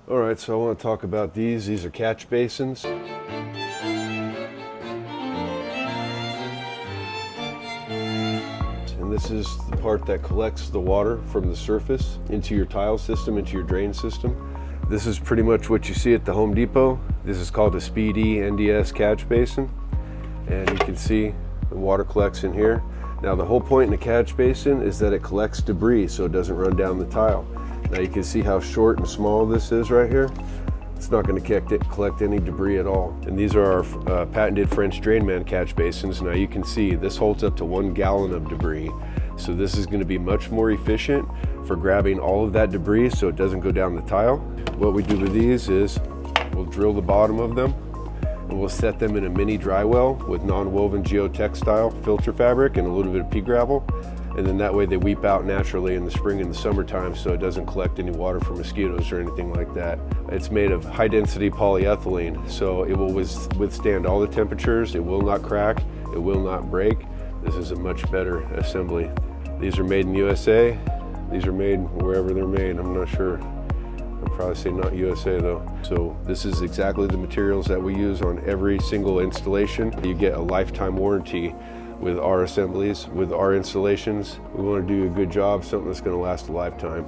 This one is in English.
All right, so I want to talk about these. These are catch basins. And this is the part that collects the water from the surface into your tile system, into your drain system. This is pretty much what you see at the Home Depot. This is called a Speedy NDS catch basin. And you can see the water collects in here. Now the whole point in a catch basin is that it collects debris so it doesn't run down the tile. Now you can see how short and small this is right here. It's not going to collect any debris at all. And these are our patented French drainman catch basins. Now you can see this holds up to 1 gallon of debris. So this is going to be much more efficient for grabbing all of that debris so it doesn't go down the tile. What we do with these is we'll drill the bottom of them and we'll set them in a mini dry well with non-woven geotextile filter fabric and a little bit of pea gravel. And then that way they weep out naturally in the spring and the summertime so it doesn't collect any water for mosquitoes or anything like that. It's made of high density polyethylene, so it will withstand all the temperatures, it will not crack, it will not break. This is a much better assembly. These are made in USA. These are made wherever they're made. I'm not sure. I'd probably say not USA though. So this is exactly the materials that we use on every single installation. You get a lifetime warranty with our assemblies, with our installations. We want to do a good job, something that's going to last a lifetime.